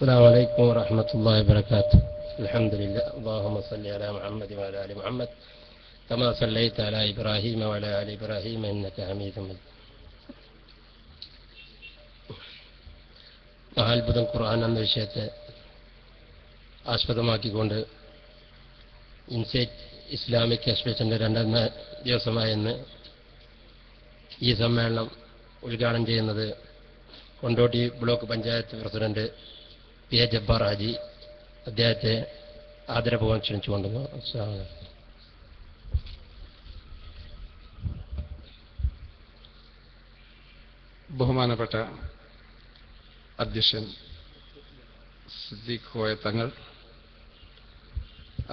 السلام عليكم ورحمة الله وبركاته. الحمد لله. اللهم صل على محمد وعلى آل محمد كما صليت على إبراهيم وعلى آل إبراهيم إنك حميد مجيد. മഹാത്ഭുതം ഖുർആൻ എന്ന വിഷയത്തെ ആസ്പദമാക്കിക്കൊണ്ട് ഇൻസൈറ്റ് ഇസ്ലാമിക് എക്സ്പ്രഷന്റെ 2ാം ദിവസമായ ഇന്ന് ഈ സമ്മേളനം ഉദ്ഘാടനം ചെയ്യുന്നത് Kondotty block panchayat president P A Jabbar Haji. അദ്ദേഹത്തെ ആദരപൂർവ്വം ക്ഷണിച്ചുകൊണ്ടുന്നു. ബഹുമാനപ്പെട്ട അധ്യക്ഷൻ സിദ്ദീഖ് കോയ തങ്ങൾ,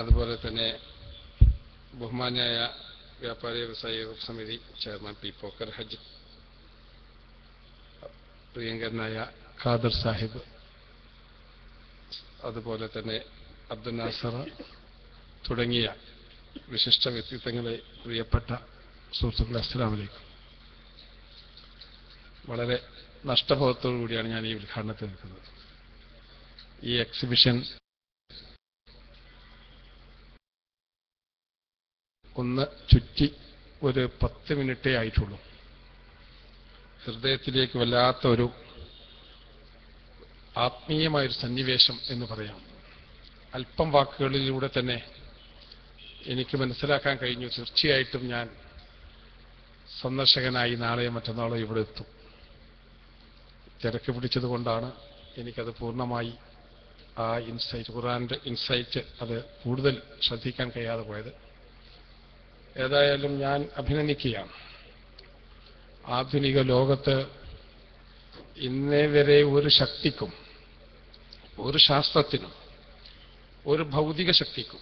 അതുപോലെ തന്നെ ബഹുമാന്യായ വ്യാപാരി വ്യവസായ സമിതി ചെയർമാൻ പി പോക്കർ ഹജ്ജ്, പ്രിയങ്കരനായ ഖാദർ സാഹിബ്, അതുപോലെ തന്നെ അബ്ദുൽ നാസർ തുടങ്ങിയ വിശിഷ്ട വ്യക്തിത്വങ്ങളെ, പ്രിയപ്പെട്ട സുഹൃത്തുക്കളെ, അസ്സലാമു അലൈക്കും. വളരെ നഷ്ടബോധത്തോടു കൂടിയാണ് ഞാൻ ഈ ഉദ്ഘാടനത്തിൽ നിൽക്കുന്നത്. ഈ എക്സിബിഷൻ ഒന്ന് ചുറ്റി ഒരു 10 മിനിറ്റേ ആയിട്ടുള്ളൂ. ഹൃദയത്തിലേക്ക് വല്ലാത്ത ഒരു ആത്മീയമായൊരു സന്നിവേശം എന്ന് പറയാം. അല്പം വാക്കുകളിലൂടെ തന്നെ എനിക്ക് മനസ്സിലാക്കാൻ കഴിഞ്ഞു. തീർച്ചയായിട്ടും ഞാൻ സന്ദർശകനായി നാളെയോ മറ്റന്നാളോ ഇവിടെ എത്തും. തിരക്ക് പിടിച്ചതുകൊണ്ടാണ് എനിക്കത് പൂർണ്ണമായി ആ ഇൻസൈറ്റ്, ഖുർആന്റെ ഇൻസൈറ്റ്, അത് കൂടുതൽ ശ്രദ്ധിക്കാൻ കഴിയാതെ പോയത്. ഏതായാലും ഞാൻ അഭിനന്ദിക്കുകയാണ്. ആധുനിക ലോകത്ത് ഇന്നേ വരെ ഒരു ശക്തിക്കും, ഒരു ശാസ്ത്രത്തിനും, ഒരു ഭൗതിക ശക്തിക്കും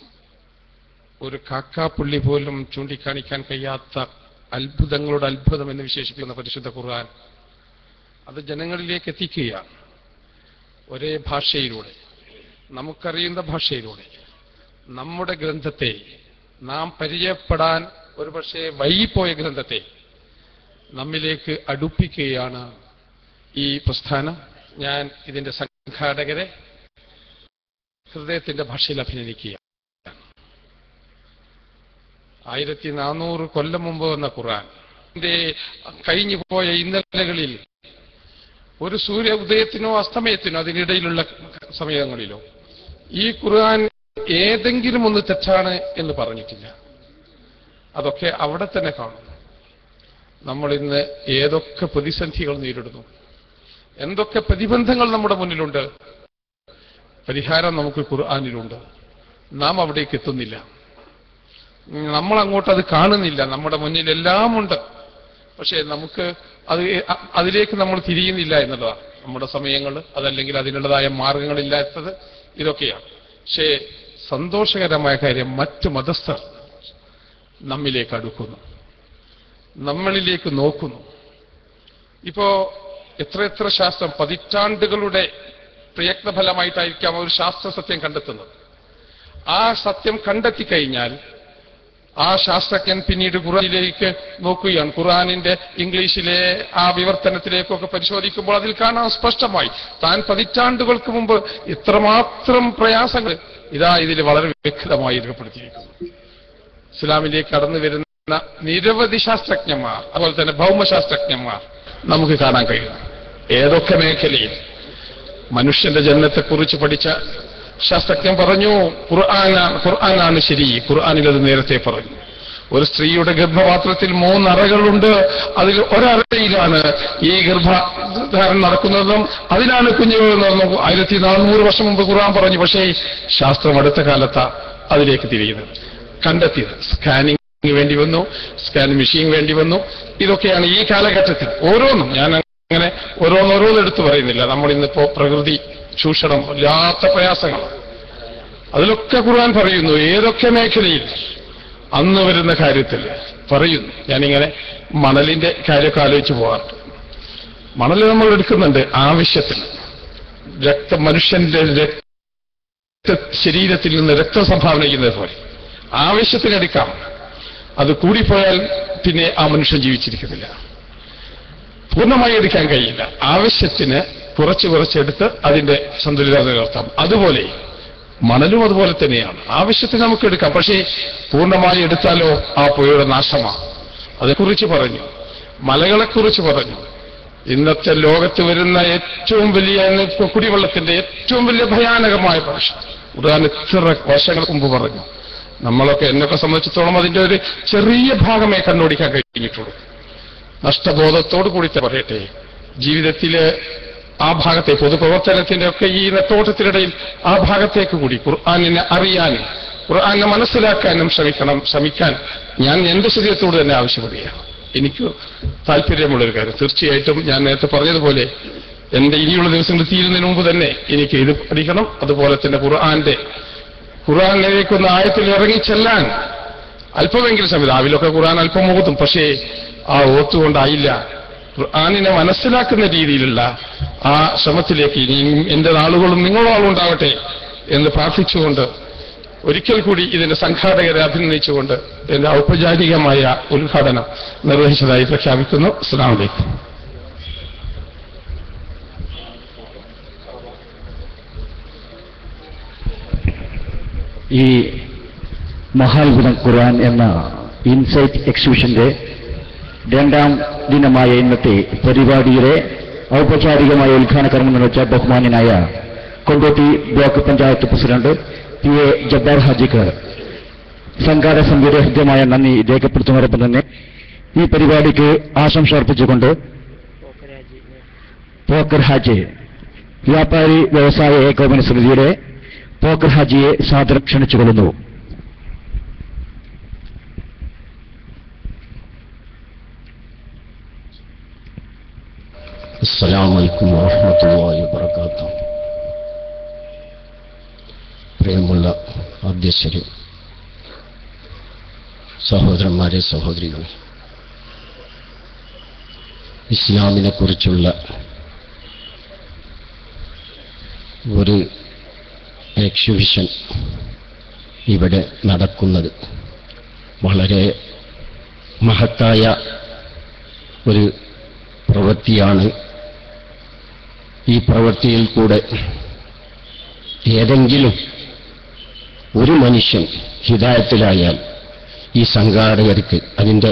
ഒരു കാക്കാപ്പുള്ളി പോലും ചൂണ്ടിക്കാണിക്കാൻ കഴിയാത്ത അത്ഭുതങ്ങളുടെ അത്ഭുതം എന്ന് വിശേഷിപ്പിക്കുന്ന പരിശുദ്ധ ഖുർആൻ അത് ജനങ്ങളിലേക്ക് എത്തിക്കുകയാണ്. ഒരേ ഭാഷയിലൂടെ, നമുക്കറിയുന്ന ഭാഷയിലൂടെ നമ്മുടെ ഗ്രന്ഥത്തെ, നാം പരിചയപ്പെടാൻ ഒരുപക്ഷെ വൈകിപ്പോയ ഗ്രന്ഥത്തെ നമ്മിലേക്ക് അടുപ്പിക്കുകയാണ് ഈ പ്രസ്ഥാനം. ഞാൻ ഇതിന്റെ സംഘാടകരെ ഹൃദയത്തിന്റെ ഭാഷയിൽ അഭിനന്ദിക്കുക. 1400 കൊല്ലം മുമ്പ് വന്ന ഖുർആൻ കഴിഞ്ഞു പോയ ഇന്നലകളിൽ ഒരു സൂര്യ ഉദയത്തിനോ അസ്തമയത്തിനോ അതിനിടയിലുള്ള സമയങ്ങളിലോ ഈ ഖുർആൻ ഏതെങ്കിലും ഒന്ന് തെറ്റാണ് എന്ന് പറഞ്ഞിട്ടില്ല. അതൊക്കെ അവിടെ തന്നെ കാണും. നമ്മൾ ഇന്ന് ഏതൊക്കെ പ്രതിസന്ധികൾ നേരിടുന്നു, എന്തൊക്കെ പ്രതിബന്ധങ്ങൾ നമ്മുടെ മുന്നിലുണ്ട്, പരിഹാരം നമുക്ക് ഖുർആനിലുണ്ട്. നാം അവിടേക്ക് എത്തുന്നില്ല, നമ്മൾ അങ്ങോട്ടത് കാണുന്നില്ല. നമ്മുടെ മുന്നിൽ എല്ലാം ഉണ്ട്, പക്ഷേ നമുക്ക് അതിലേക്ക് നമ്മൾ തിരിയുന്നില്ല എന്നുള്ളതാണ് നമ്മുടെ സമയങ്ങൾ, അതല്ലെങ്കിൽ അതിനുള്ളതായ മാർഗങ്ങളില്ലാത്തത് ഇതൊക്കെയാണ്. പക്ഷേ സന്തോഷകരമായ കാര്യം, മറ്റ് മതസ്ഥർ നമ്മിലേക്ക് അടുക്കുന്നു, നമ്മളിലേക്ക് നോക്കുന്നു. ഇപ്പോ എത്ര ശാസ്ത്രം, പതിറ്റാണ്ടുകളുടെ പ്രയത്നഫലമായിട്ടായിരിക്കാം ഒരു ശാസ്ത്ര സത്യം കണ്ടെത്തുന്നത്. ആ സത്യം കണ്ടെത്തിക്കഴിഞ്ഞാൽ ആ ശാസ്ത്രജ്ഞൻ പിന്നീട് ഖുർആനിലേക്ക് നോക്കുകയാണ്. ഖുർആനിന്റെ ഇംഗ്ലീഷിലെ ആ വിവർത്തനത്തിലേക്കൊക്കെ പരിശോധിക്കുമ്പോൾ അതിൽ കാണാൻ സ്പഷ്ടമായി താൻ പതിറ്റാണ്ടുകൾക്ക് മുമ്പ് ഇത്രമാത്രം പ്രയാസങ്ങൾ ഇതിൽ വളരെ വ്യക്തമായി രേഖപ്പെടുത്തിയിരിക്കുന്നു. ഇസ്ലാമിലേക്ക് കടന്നു വരുന്ന നിരവധി ശാസ്ത്രജ്ഞന്മാർ, അതുപോലെ തന്നെ ഭൗമശാസ്ത്രജ്ഞന്മാർ നമുക്ക് കാണാൻ കഴിയും. ഏതൊക്കെ മേഖലയിൽ മനുഷ്യന്റെ ജനനത്തെക്കുറിച്ച് പഠിച്ച ശാസ്ത്രജ്ഞൻ പറഞ്ഞു, ഖുർആനാണ് ശരി. ഖുർആനിൽ അത് നേരത്തെ പറഞ്ഞു. ഒരു സ്ത്രീയുടെ ഗർഭപാത്രത്തിൽ 3 അറകളുണ്ട്. അതിൽ ഒരറയിലാണ് ഈ ഗർഭധാരണം നടക്കുന്നതെന്നും അതിലാണ് കുഞ്ഞുങ്ങൾ നടന്നു 1400 വർഷം മുമ്പ് ഖുർആൻ പറഞ്ഞു. പക്ഷേ ശാസ്ത്രം അടുത്ത കാലത്താ അതിലേക്ക് തിരിയുന്നത്, കണ്ടെത്തിയത്. സ്കാനിങ് വേണ്ടി വന്നു, സ്കാൻ മെഷീൻ വേണ്ടി വന്നു. ഇതൊക്കെയാണ് ഈ കാലഘട്ടത്തിൽ ഓരോന്നും. ഞാൻ അങ്ങനെ ഓരോന്നെടുത്ത് പറയുന്നില്ല. നമ്മൾ ഇന്നിപ്പോ പ്രകൃതി ചൂഷണം, ഇല്ലാത്ത പ്രയാസങ്ങൾ, അതിലൊക്കെ ഖുർആൻ പറയുന്നു. ഏതൊക്കെ മേഖലയിൽ അന്ന് വരുന്ന കാര്യത്തിൽ പറയുന്നു. ഞാനിങ്ങനെ മണലിന്റെ കാര്യമൊക്കെ ആലോചിച്ച് പോകാറുണ്ട്. മണൽ നമ്മൾ എടുക്കുന്നുണ്ട് ആവശ്യത്തിന്. മനുഷ്യന്റെ ശരീരത്തിൽ നിന്ന് രക്തം സംഭാവന ചെയ്യുന്നത് പോലെ ആവശ്യത്തിനെടുക്കാം. അത് കൂടിപ്പോയാൽ പിന്നെ ആ മനുഷ്യൻ ജീവിച്ചിരിക്കുന്നില്ല, പൂർണ്ണമായി എടുക്കാൻ കഴിയില്ല. ആവശ്യത്തിന് കുറച്ചെടുത്ത് അതിന്റെ സന്തുലിതത നിലനിർത്താം. അതുപോലെ മണലും അതുപോലെ തന്നെയാണ്. ആവശ്യത്തിന് നമുക്ക് എടുക്കാം. പക്ഷേ പൂർണ്ണമായി എടുത്താലോ ആ പുഴയുടെ നാശമാണ്. അതേക്കുറിച്ച് പറഞ്ഞു, മലകളെക്കുറിച്ച് പറഞ്ഞു. ഇന്നത്തെ ലോകത്ത് വരുന്ന ഏറ്റവും വലിയ കുടിവെള്ളത്തിന്റെ ഏറ്റവും വലിയ ഭയാനകമായ പ്രശ്നം ഖുർആൻ എത്ര വർഷങ്ങൾക്ക് മുമ്പ് പറഞ്ഞു. നമ്മളൊക്കെ എന്നൊക്കെ സംബന്ധിച്ചിടത്തോളം അതിന്റെ ഒരു ചെറിയ ഭാഗമേ കണ്ണോടിക്കാൻ കഴിഞ്ഞിട്ടുള്ളൂ. നഷ്ടബോധത്തോടു കൂടി പറയട്ടെ, ജീവിതത്തിലെ ആ ഭാഗത്തെ പൊതുപ്രവർത്തനത്തിന്റെ ഒക്കെ ഈ നെട്ടോട്ടത്തിനിടയിൽ ആ ഭാഗത്തേക്ക് കൂടി ഖുർആനിനെ അറിയാനും ഖുർആനെ മനസ്സിലാക്കാനും ശ്രമിക്കാൻ ഞാൻ എന്റെ ശരീരത്തോട് തന്നെ ആവശ്യപ്പെടുകയാണ്. എനിക്ക് താല്പര്യമുള്ളൊരു കാര്യം. തീർച്ചയായിട്ടും ഞാൻ നേരത്തെ പറഞ്ഞതുപോലെ എന്റെ ഇനിയുള്ള ദിവസങ്ങൾ തീരുന്നതിന് മുമ്പ് തന്നെ എനിക്ക് ഇത് പഠിക്കണം. അതുപോലെ തന്നെ ഖുർആനിലേക്കൊന്ന് ആയത്തിൽ ഇറങ്ങി ചെല്ലാൻ അല്പമെങ്കിലും സമയം. രാവിലൊക്കെ ഖുർആൻ അല്പം ഓതും, പക്ഷേ ആ ഓത്തുകൊണ്ടായില്ല. ഖുർആനിനെ മനസ്സിലാക്കുന്ന രീതിയിലുള്ള ആ ശ്രമത്തിലേക്ക് ഇനിയും എന്റെ നാളുകളും നിങ്ങളോളം ഉണ്ടാവട്ടെ എന്ന് പ്രാർത്ഥിച്ചുകൊണ്ട് ഒരിക്കൽ കൂടി ഇതിന്റെ സംഘാടകരെ അഭിനന്ദിച്ചുകൊണ്ട് എന്റെ ഔപചാരികമായ ഉദ്ഘാടനം നിർവഹിച്ചതായി പ്രഖ്യാപിക്കുന്നു. അസ്സലാമു അലൈക്കും. ഈ മഹാത്ഭുതം ഖുർആൻ എന്ന ഇൻസൈറ്റ് എക്സിബിഷന്റെ രണ്ടാം ദിനമായ ഇന്നത്തെ പരിപാടിയുടെ ഔപചാരികമായ ഉദ്ഘാടന കർമ്മം നിർവഹിച്ച ബഹുമാന്യനായ Kondotty block panchayat president PA Jabbar ഹാജിക്ക് സംഘാടക സമിതിയുടെ ഹൃദ്യമായ നന്ദി രേഖപ്പെടുത്തുന്നതോടൊപ്പം തന്നെ ഈ പരിപാടിക്ക് ആശംസ അർപ്പിച്ചുകൊണ്ട് പോക്കർ ഹാജി വ്യാപാരി വ്യവസായ ഏകോപന സമിതിയുടെ പോക്കർ ഹാജിയെ സാദരം ക്ഷണിച്ചുകൊള്ളുന്നു. അസ്സലാമു അലൈക്കും വറഹ്മത്തുള്ളാഹി വബറകാതുഹു. പ്രിയമുള്ള അധ്യക്ഷരെ, സഹോദരന്മാരെ, സഹോദരികളെ, ഇസ്ലാമിനെ കുറിച്ചുള്ള ഒരു എക്സിബിഷൻ ഇവിടെ നടക്കുന്നത് വളരെ മഹത്തായ ഒരു പ്രവൃത്തിയാണ്. ഈ പ്രവൃത്തിയിൽ കൂടെ ഏതെങ്കിലും ഒരു മനുഷ്യൻ ഹിദായത്തിലായാൽ ഈ സംഘാടകർക്ക് അതിന്റെ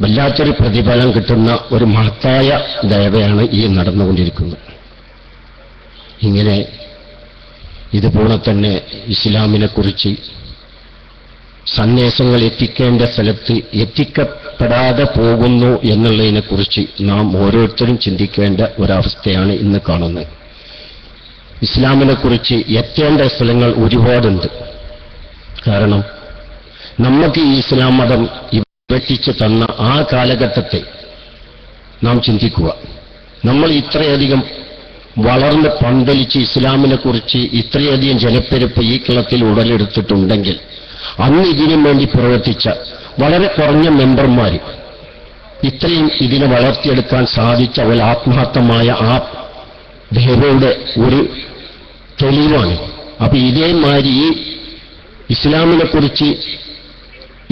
വല്ലാത്തൊരു പ്രതിഫലം കിട്ടുന്ന ഒരു മഹത്തായ ദയവയാണ് ഈ നടന്നുകൊണ്ടിരിക്കുന്നത്. ഇങ്ങനെ ഇതുപോലെ തന്നെ ഇസ്ലാമിനെ കുറിച്ച് സന്ദേശങ്ങൾ എത്തിക്കേണ്ട സ്ഥലത്ത് എത്തിക്കപ്പെടാതെ പോകുന്നു എന്നുള്ളതിനെക്കുറിച്ച് നാം ഓരോരുത്തരും ചിന്തിക്കേണ്ട ഒരവസ്ഥയാണ് ഇന്ന് കാണുന്നത്. ഇസ്ലാമിനെ കുറിച്ച് എത്തേണ്ട സ്ഥലങ്ങൾ ഒരുപാടുണ്ട്. കാരണം നമുക്ക് ഈ ഇസ്ലാം മതം വെട്ടിച്ചു തന്ന ആ കാലഘട്ടത്തെ നാം ചിന്തിക്കുക. നമ്മൾ ഇത്രയധികം വളർന്ന് പന്തലിച്ച് ഇസ്ലാമിനെ കുറിച്ച് ഇത്രയധികം ജനപ്പെരുപ്പ് ഈ കേരളത്തിൽ ഉടലെടുത്തിട്ടുണ്ടെങ്കിൽ അന്ന് ഇതിനു വേണ്ടി പ്രവർത്തിച്ച വളരെ കുറഞ്ഞ മെമ്പർമാർ ഇത്രയും ഇതിനെ വളർത്തിയെടുക്കാൻ സാധിച്ച ഒരു ആത്മാർത്ഥമായ ആ ദേവയുടെ ഒരു തെളിവാണ്. അപ്പൊ ഇതേമാതിരി ഈ ഇസ്ലാമിനെ കുറിച്ച്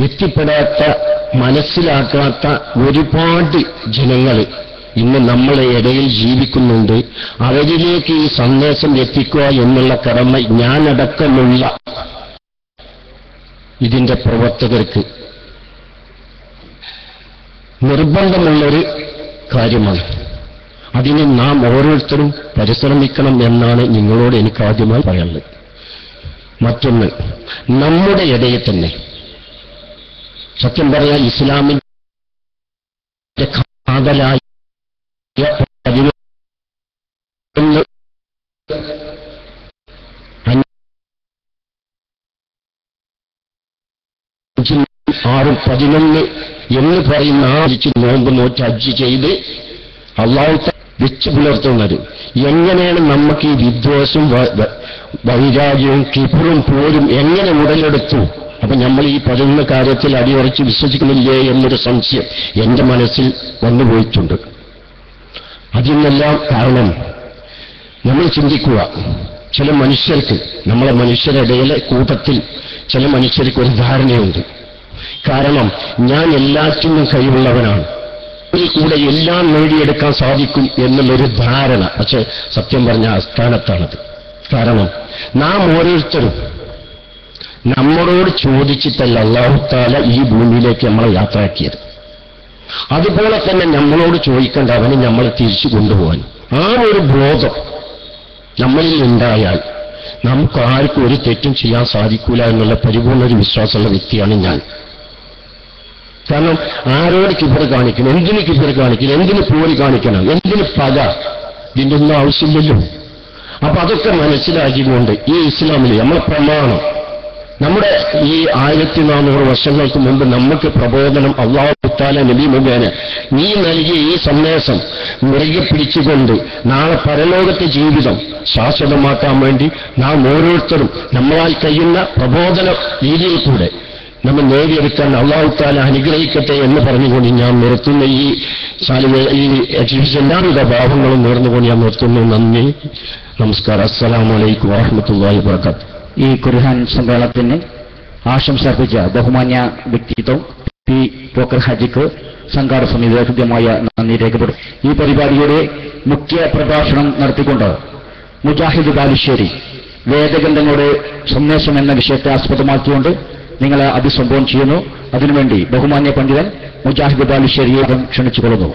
എത്തിപ്പെടാത്ത, മനസ്സിലാക്കാത്ത ഒരുപാട് ജനങ്ങൾ ഇന്ന് നമ്മളെ ഇടയിൽ ജീവിക്കുന്നുണ്ട്. അവരിലേക്ക് ഈ സന്ദേശം എത്തിക്കുക എന്നുള്ള കടമ ഞാനടക്കമുള്ള ഇതിന്റെ പ്രവർത്തകർക്ക് നിർബന്ധമുള്ളൊരു കാര്യമാണ്. അതിന് നാം ഓരോരുത്തരും പരിശ്രമിക്കണം എന്നാണ് നിങ്ങളോട് എനിക്ക് ആദ്യമായി പറയാനുള്ളത്. മറ്റൊന്ന്, നമ്മുടെ ഇടയിൽ തന്നെ സത്യം പറഞ്ഞാൽ ഇസ്ലാമിന്റെ കാതലായ 11 എന്ന് പറയുന്ന ആഴ്ച നോമ്പ് നോറ്റ് ഹജ്ജ് ചെയ്ത് അള്ളാഹു വെച്ച് പുലർത്തുന്നത്. എങ്ങനെയാണ് നമുക്ക് ഈ വിദ്വേഷവും വൈരാഗ്യവും കിബറും പോരും എങ്ങനെ ഉടലെടുത്തു? അപ്പൊ നമ്മൾ ഈ 11 കാര്യത്തിൽ അടിയുറച്ച് വിശ്വസിക്കുന്നില്ലേ എന്നൊരു സംശയം എന്റെ മനസ്സിൽ വന്നുപോയിട്ടുണ്ട്. അതിനെല്ലാം കാരണം നമ്മൾ ചിന്തിക്കുക, ചില മനുഷ്യർക്ക്, നമ്മളെ മനുഷ്യരിടയിലെ കൂട്ടത്തിൽ ചില മനുഷ്യർക്ക് ഒരു ധാരണയുണ്ട്. കാരണം ഞാൻ എല്ലാറ്റിനും കഴിവുള്ളവനാണ്, ഈ കൂടെ എല്ലാം നേടിയെടുക്കാൻ സാധിക്കും എന്നുള്ളൊരു ധാരണ. പക്ഷെ സത്യം പറഞ്ഞ അസ്ഥാനത്താണത്. കാരണം നാം ഓരോരുത്തരും നമ്മളോട് ചോദിച്ചിട്ടല്ല അല്ലാഹു തആല ഈ ഭൂമിയിലേക്ക് നമ്മളെ യാത്രയാക്കിയത്. അതുപോലെ തന്നെ നമ്മളോട് ചോദിക്കേണ്ട അവന് നമ്മളെ തിരിച്ചു കൊണ്ടുപോകാൻ. ആ ഒരു ബോധം നമ്മളിൽ ഉണ്ടായാൽ നമുക്ക് ആർക്കും ഒരു തെറ്റും ചെയ്യാൻ സാധിക്കൂല എന്നുള്ള പരിപൂർണ്ണ ഒരു വിശ്വാസമുള്ള വ്യക്തിയാണ് ഞാൻ. കാരണം ആരോട് കിബർ കാണിക്കണം, എന്തിന് കിബർ കാണിക്കണം, എന്തിന് പോരി കാണിക്കണം, എന്തിന് പക, ഇതിൻ്റെ ഒന്നും ആവശ്യമില്ലല്ലോ. അപ്പൊ അതൊക്കെ മനസ്സിലാക്കിക്കൊണ്ട് ഈ ഇസ്ലാമിൽ നമ്മളെ പ്രമാണം, നമ്മുടെ ഈ 1400 വർഷങ്ങൾക്ക് മുമ്പ് നമുക്ക് പ്രബോധനം അല്ലാഹു തആല നബി മുഖേന നീ നൽകിയ ഈ സന്ദേശം മുറുകെ പിടിച്ചുകൊണ്ട് നാളെ പരലോകത്തെ ജീവിതം ശാശ്വതമാക്കാൻ വേണ്ടി നാം ഓരോരുത്തരും നമ്മളാൽ കഴിയുന്ന പ്രബോധന രീതിയിൽ കൂടെ നമ്മൾ നേടിയെടുക്കാൻ അല്ലാഹു തആല അനുഗ്രഹിക്കട്ടെ എന്ന് പറഞ്ഞുകൊണ്ട് ഞാൻ നിർത്തുന്ന ഈ എക്സിബിഷൻ എല്ലാവിധ ഭാവങ്ങളും നേർന്നുകൊണ്ട് ഞാൻ നിർത്തുന്നു. നന്ദി, നമസ്കാരം. അസ്സലാമു അലൈക്കും വറഹ്മത്തുള്ളാഹി വബറകാതുഹു. ഈ ഖുർആൻ സമ്മേളനത്തിന് ആശംസ അർപ്പിച്ച ബഹുമാന്യ വ്യക്തിത്വം പി പോക്കർ ഹാജിക്ക് സംഘാടക സമിതി ഹൃദ്യമായ നന്ദി രേഖപ്പെടും. ഈ പരിപാടിയുടെ മുഖ്യ പ്രഭാഷണം നടത്തിക്കൊണ്ട് മുജാഹിദ് ബാലുശ്ശേരി വേദഗ്രന്ഥങ്ങളുടെ സന്ദേശം എന്ന വിഷയത്തെ ആസ്പദമാക്കിക്കൊണ്ട് നിങ്ങളെ അഭിസംബോധന ചെയ്യുന്നു. അതിനുവേണ്ടി ബഹുമാന്യ പണ്ഡിതൻ മുജാഹിദ് ബാലുശ്ശേരിയെ ക്ഷണിച്ചുകൊള്ളുന്നു.